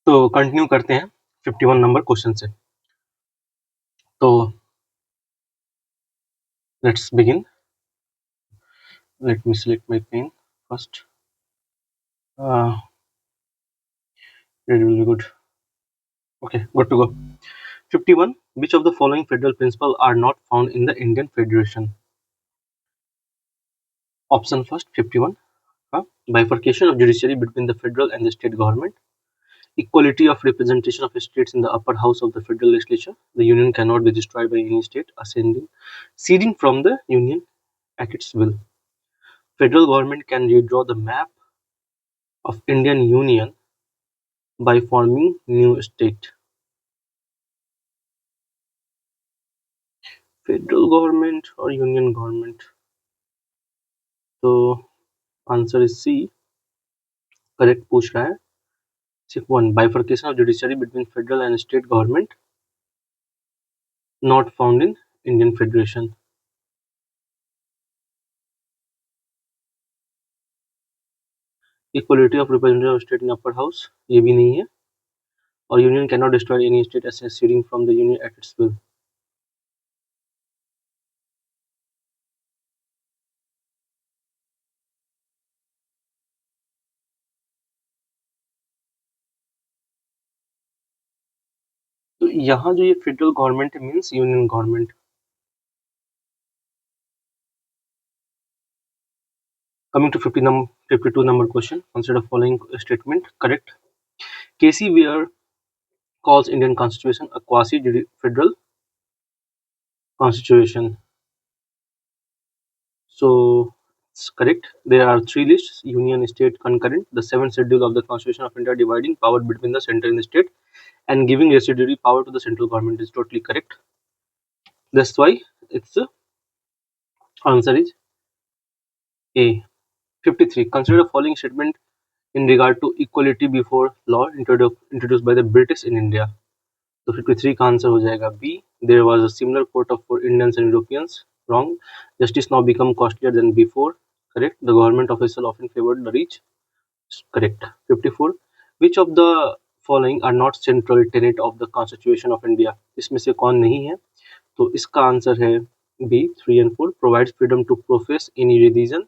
तो कंटिन्यू करते हैं 51 नंबर क्वेश्चन से। तो let's begin. Let me select my pen first. It will be good. Okay, good to go. 51. Which of the following federal principles are not found in the Indian Federation? Option first, 51. Bifurcation of judiciary between the federal and the state government. Equality of representation of states in the upper house of the federal legislature. The union cannot be destroyed by any state ceding from the union at its will. Federal government can redraw the map of Indian Union by forming new state. Federal government or union government? तो answer is C, correct पूछ रहा है। 1. Bifurcation of judiciary between federal and state government not found in Indian Federation. Equality of representation of state in upper house, ये भी नहीं है। और union cannot destroy any state as seceding from the union at its will. तो यहाँ जो ये federal government means union government. Coming to 52 number question, consider following statement correct. Casey Weir calls Indian Constitution a quasi-federal constitution. So it's correct. There are three lists: union, state, concurrent. The seventh schedule of the Constitution of India dividing power between the center and the state and giving residuary power to the central government is totally correct. That's why its answer is A. 53. Consider the following statement in regard to equality before law introduced by the British in India. तो 53 का answer हो जाएगा B. There was a similar quota for Indians and Europeans. Wrong. Justice now become costlier than before. Correct. The government official often favored the rich. Correct. 54. Which of the following are not central tenet of the Constitution of India? इसमें से कौन नहीं है? तो इसका answer है B. 3 and 4. Provides freedom to profess any religion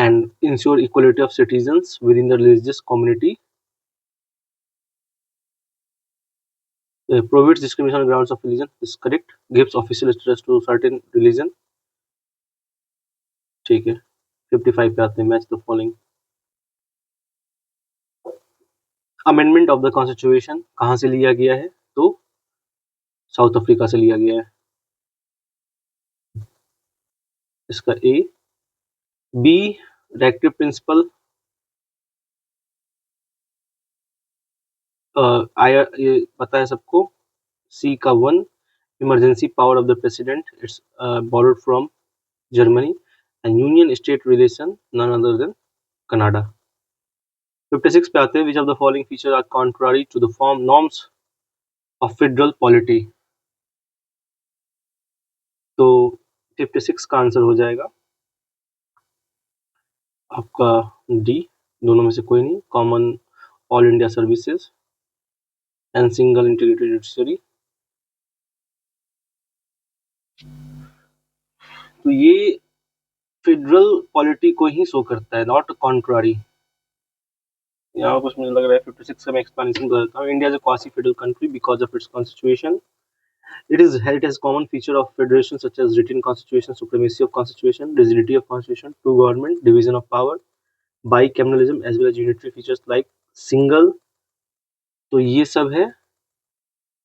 and ensure equality of citizens within the religious community. Prohibits discrimination on grounds of religion is correct. Gives official status to certain religion. ठीक है। 55 पे आते हैं। Match the following. Amendment of the constitution कहाँ से लिया गया है? तो साउथ अफ्रीका से लिया गया है। इसका ए। बी डायरेक्टिव प्रिंसिपल ये पता है सबको। सी का 1 emergency power of the president, it's borrowed from Germany and union state relation none other than Canada. 56 पे आते हैं। Which of the following feature are contrary to the form norms of federal polity? तो 56 का answer हो जाएगा आपका D. दोनों में से कोई नहीं। Common all India services and single integrated judiciary. तो ये फेडरल पॉलिटी को ही शो करता है, नॉट कॉन्ट्रारी। यहाँ कुछ मुझे लग रहा है 56 का मैं एक्सप्लेनेशन कर देता हूँ। India is a quasi federal country because of its constitution. It has common feature of federation such as written constitution, supremacy of constitution, rigidity of constitution, two government, division of power, bicameralism as well as unitary features like single. तो ये सब है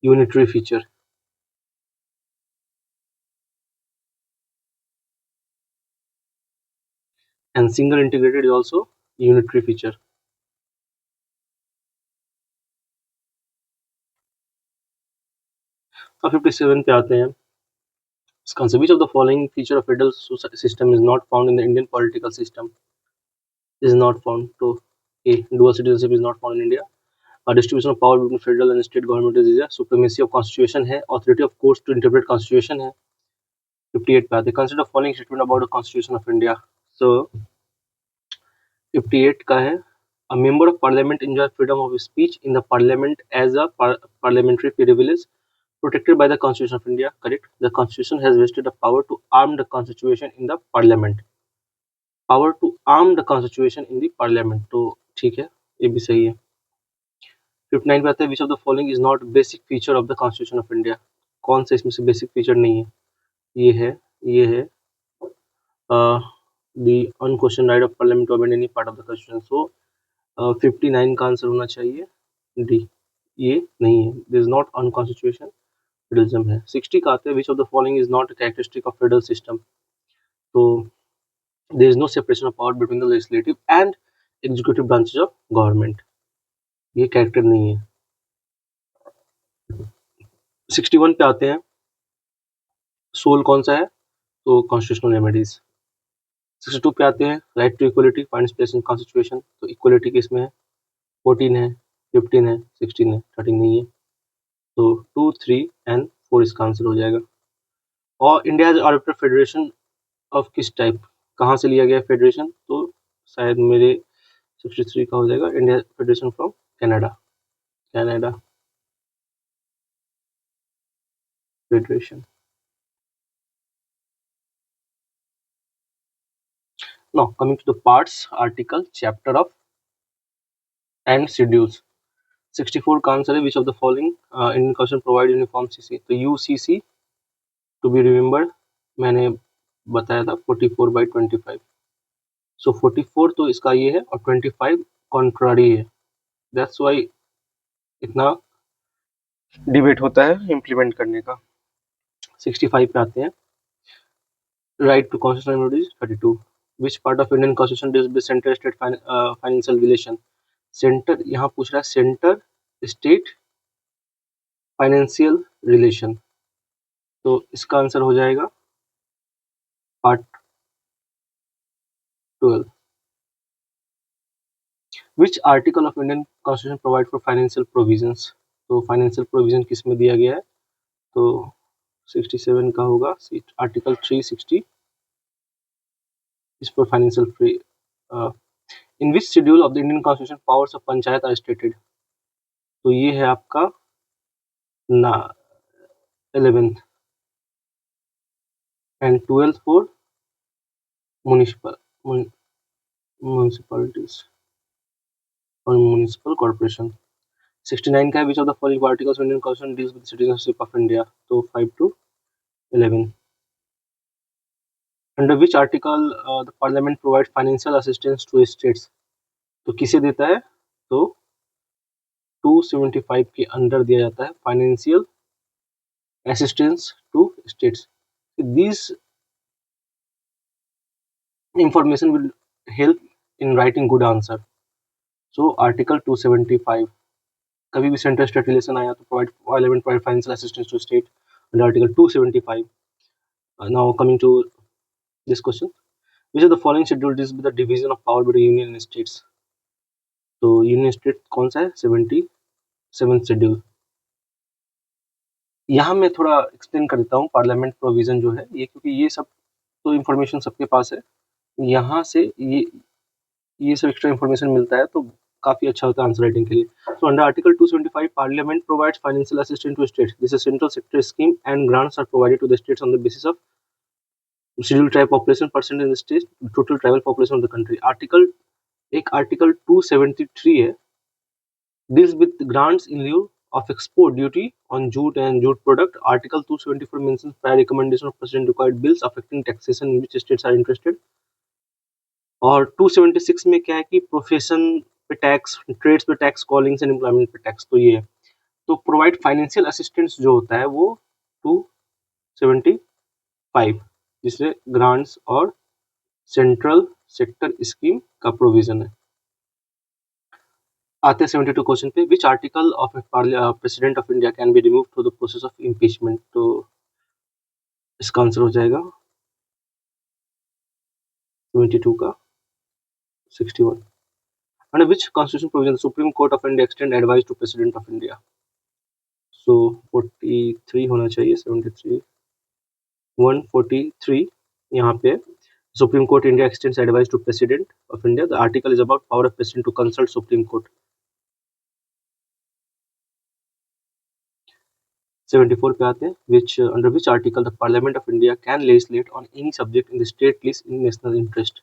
unitary feature. And single integrated is also unitary feature. अब 57 पे आते हैं। इसका answer which of the following feature of federal system is not found in the Indian political system? Is not found. तो A. Dual citizenship is not found in India. Distribution of power between federal and state government is there. Supremacy of constitution है. Authority of courts to interpret constitution है. 58 पे आते हैं। Consider the following statement about the constitution of India. So 58 का है A member of parliament enjoys freedom of speech in the parliament as a parliamentary privilege protected by the Constitution of India. Correct. The Constitution has vested the power to arm the constitution in the parliament. Power to arm the constitution in the parliament. तो ठीक है, ये भी सही है. 59 पे आता है, which of the following is not basic feature of the Constitution of India? कौन सा इसमें से बेसिक फीचर नहीं है? ये है the unquestioned right of parliament to amend any part of the constitution. So 59 का आंसर होना चाहिए डी. ये नहीं है, दिस इज नॉट अनकॉन्स्टिट्यूशन, फेडरलिज्म है. 60 का आता है, which of the following is not a characteristic of federal system? तो there is no separation of power between the legislative and executive branches of government. ये कैरेक्टर नहीं है. 61 पे आते हैं, सोल कौन सा है? तो कॉन्स्टिट्यूशनल रेमेडीज. 62 पे आते हैं, right to equality finds place in constitution. तो इक्वलिटी किसमें है? 14 है, 15 है, 16 है, 13 नहीं है. तो 2, 3 एंड 4 इसका आंसर हो जाएगा. और इंडिया आर्बिट्ररी फेडरेशन ऑफ किस टाइप, कहाँ से लिया गया फेडरेशन? तो शायद मेरे 63 का हो जाएगा, India federation from Canada. Federation. Now coming to the parts, article, chapter of and schedules. 64 का आंसर है, which of the following Indian Constitution provide uniform CC? तो UCC to be remembered मैंने बताया था 44/25. So 44 तो इसका ये है और 25 कॉन्ट्रारी है. That's why इतना डिबेट होता है इम्प्लीमेंट करने का. 65 पे आते हैं, right to constitutional remedies. 32. Which part of Indian Constitution deals with center state financial relation? Centre यहाँ पूछ रहा है, सेंटर स्टेट फाइनेंशियल रिलेशन. तो इसका आंसर हो जाएगा part 12. Which article of Indian constitution provide for financial provisions? तो financial provision किस में दिया गया है? तो 67 का होगा, आर्टिकल 360 इस पर financial free. In which schedule of the Indian constitution powers of panchayat are stated? तो ये है आपका 11th and 12th for municipalities or municipal corporation. 69 का है, which of the following articles of Indian Constitution deals with citizenship of India? तो 5 to 11. Under which article the parliament provides financial assistance to states? तो किसे देता है? तो 275 के अंदर दिया जाता है financial assistance to states. These information will help in writing good answer. So article 275, कभी भी सेंटर स्टेट रिलेशन आया तो parliament provide financial assistance to state under article 275. Now coming to this question, which of the following schedule deals with the division of power between union and states? तो union state कौन सा है? 77th schedule. यहाँ मैं थोड़ा explain कर देता हूँ पार्लियामेंट प्रोविजन जो है ये, क्योंकि ये सब तो इन्फॉर्मेशन सबके पास है, यहाँ से ये सब एक्स्ट्रा इन्फॉर्मेशन मिलता है तो काफी अच्छा होता है आंसर राइटिंग के लिए. So under article 275 parliament provides financial assistance to states. This is central sector scheme and grants are provided to the states on the basis of scheduled tribe population percent in the state total tribal population of the country. Article 273 है, deals with grants in lieu of export duty on jute and jute product. Article 274 mentions prior recommendation of president required bills affecting taxation in which states are interested. और 276 में क्या है कि profession पे tax, trades पे tax, callings and employment पे tax. तो ये है. तो प्रोवाइड फाइनेंशियल असिस्टेंस जो होता है वो 275 जिसमें ग्रांट्स और सेंट्रल सेक्टर स्कीम का प्रोविजन है. आते हैं 72 क्वेश्चन पे, which article of president of India can be remove through the process of impeachment? तो इसका आंसर हो जाएगा 72 का 61. Under which constitution provision supreme court of India extend advice to president of India? So 43 होना चाहिए, 73 143 यहाँ पे Supreme Court India extends advice to President of India. The article is about power of President to consult Supreme Court. 74 पे आते हैं, under which article the Parliament of India can legislate on any subject in the state list in national interest.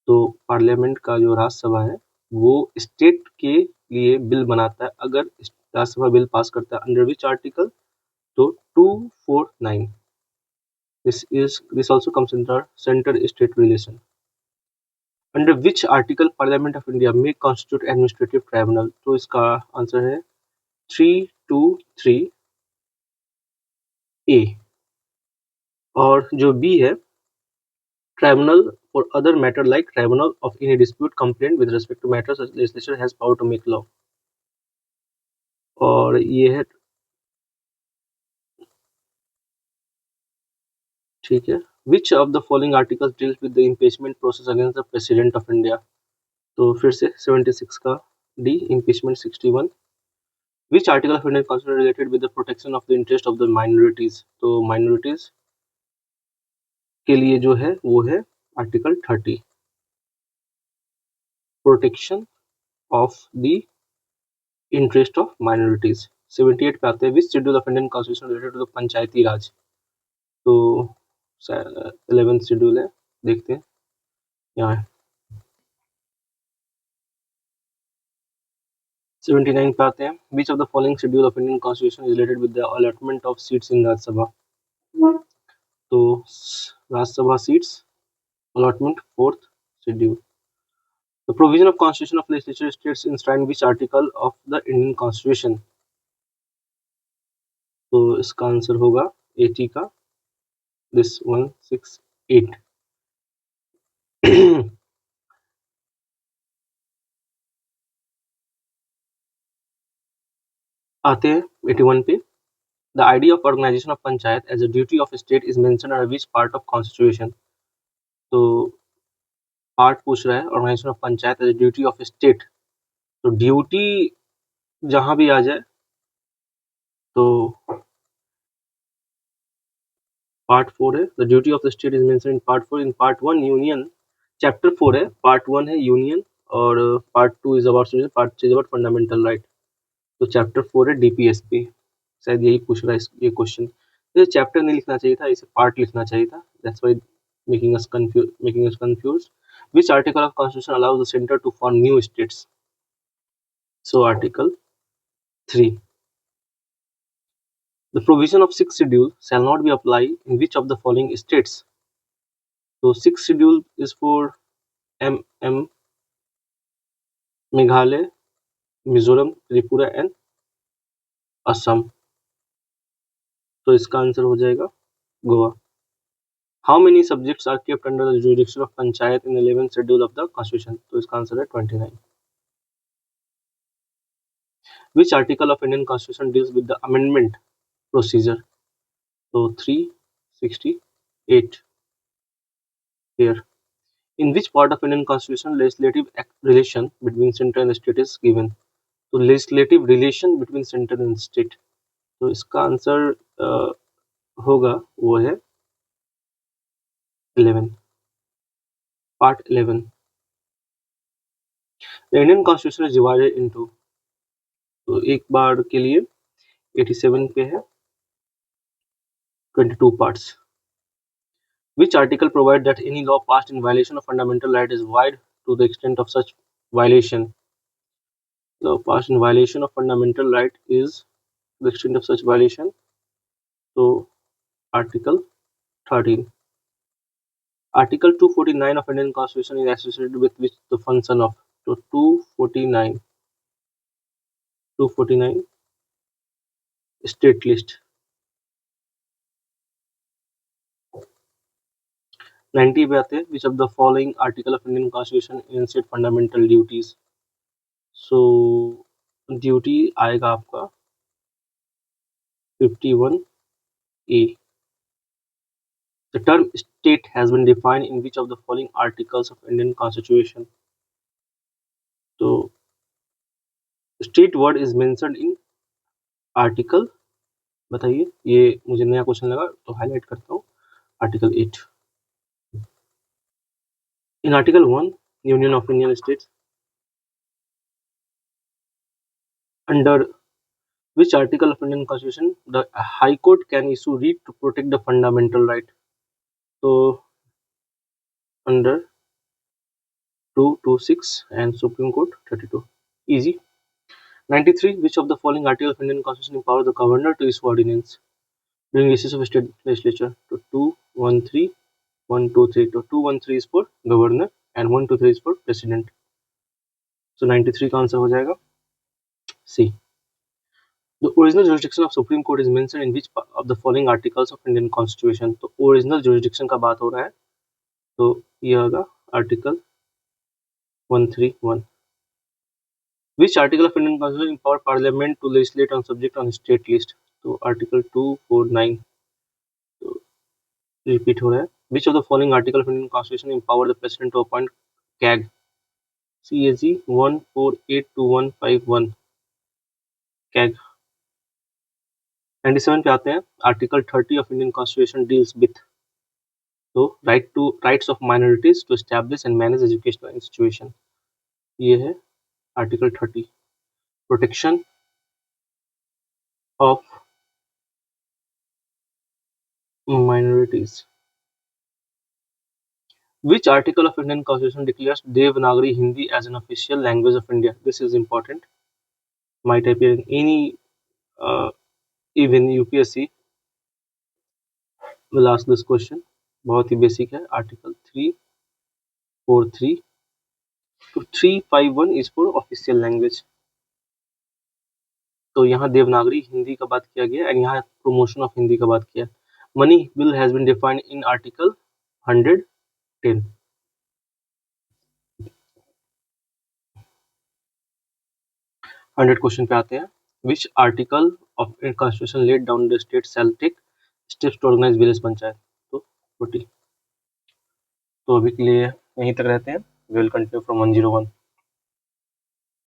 तो parliament का जो राज्यसभा है वो state के लिए बिल बनाता है अगर राज्यसभा बिल पास करता है. Under which article? तो 249. This also comes under center-state relation. Under which article Parliament of India may constitute administrative tribunal? तो इसका आंसर है 323A. और जो B है, tribunal for other matter like tribunal of any dispute complaint with respect to matters such legislature has power to make law. और ये है, ठीक है, which of the following articles deals with the impeachment process against the president of India? तो फिर से 76 का D, impeachment. 61. Which article of Indian Constitution related with the protection of the interest of the minorities? तो minorities के लिए जो है वो है article 30, protection of the interest of minorities. 78 पे आते हैं, which schedule of Indian constitution related to the Panchayati Raj? तो 11th शेड्यूल है, देखते हैं यहाँ. 79 पे आते हैं, which of the following schedule of Indian constitution is related with the allotment of seats in Rajya Sabha? तो Rajya Sabha seats allotment, 4th schedule. The provision of constitution of legislature states enshrined which article of the Indian Constitution? तो इसका answer होगा 80 का, this 168. आते हैं 81 पे. The idea of organization of panchayat as a duty of state is mentioned under which part of constitution? तो part पूछ रहा है, organisation of panchayat as duty of state. तो ड्यूटी जहां भी आ जाए तो पार्ट 4 है. The duty of the state is mentioned in part 4. In part 1 union, chapter 4 है, पार्ट 1 है यूनियन और part 2 is about citizen, part 3 is about fundamental right. तो चैप्टर 4 है डीपीएसपी. शायद यही पूछ रहा है ये क्वेश्चन. तो चैप्टर नहीं लिखना चाहिए था, इसे पार्ट लिखना चाहिए था. That's why making us confused. Which article of constitution allows the center to form new states? So article 3. The provision of 6th schedule shall not be applied in which of the following states? So 6th schedule is for MM, Meghalaya, Mizoram, Tripura and Assam. तो इसका answer हो जाएगा Goa. How many subjects are kept under the jurisdiction of panchayat in the 11th schedule of the constitution? तो इसका answer है 29. Which article of Indian constitution deals with the amendment procedure? So 368 here. In which part of Indian constitution legislative relation between center and state is given? तो legislative relation between center and state. तो इसका answer होगा वो है 11, part 11. The Indian constitution is divided into, तो एक बार के लिए 87 पे है, 22 parts. Which article provides that any law passed in violation of fundamental right is void to the extent of such violation? Law passed in violation of fundamental right is the extent of such violation. So article 13. Article 249 of Indian Constitution is associated with which the function of? So 249 state list. 90 पे आते हैं, which of the following article of Indian Constitution enunciate fundamental duties? So duty आएगा आपका 51A. The term state has been defined in which of the following articles of Indian Constitution? So state word is mentioned in article, बताइए, ये मुझे नया question लगा तो highlight करता हूँ, article 8. In Article 1, Union of Indian States, under which article of Indian Constitution the High Court can issue writ to protect the fundamental right? So under 226 and Supreme Court 32. Easy. 93. Which of the following articles of Indian Constitution empower the governor to issue ordinance during recess of state legislature? So 213, 123. So 213 is for governor and 123 is for president. So 93 का answer हो जाएगा C. The original jurisdiction of Supreme Court is mentioned in which of the following articles of Indian Constitution? तो original jurisdiction का बात हो रहा है, तो ये होगा article 131. Which article of Indian Constitution empower Parliament to legislate on subject on state list? तो article 249. तो repeat हो रहा है. Which of the following article of Indian Constitution empower the President to appoint CAG? CAG 1482151. CAG. 97 पे आते हैं. Article 30 of Indian Constitution deals with तो rights of minorities to establish and manage educational institution. ये है Article 30. Protection of minorities. Which article of Indian Constitution declares Devanagari Hindi as an official language of India? This is important. Might appear in any even UPSC will ask this question. बहुत ही basic है. Article 343 to 351 is for official language. तो यहाँ देवनागरी हिंदी का बात किया गया और यहाँ प्रमोशन ऑफ हिंदी का बात किया. Money bill has been defined in article 110. 100 question पे आते हैं. Which article of constitution lay down the state shall take steps to organise village panchayat? तो 40. तो अभी के लिए यहीं तक रहते हैं. We will continue from 101.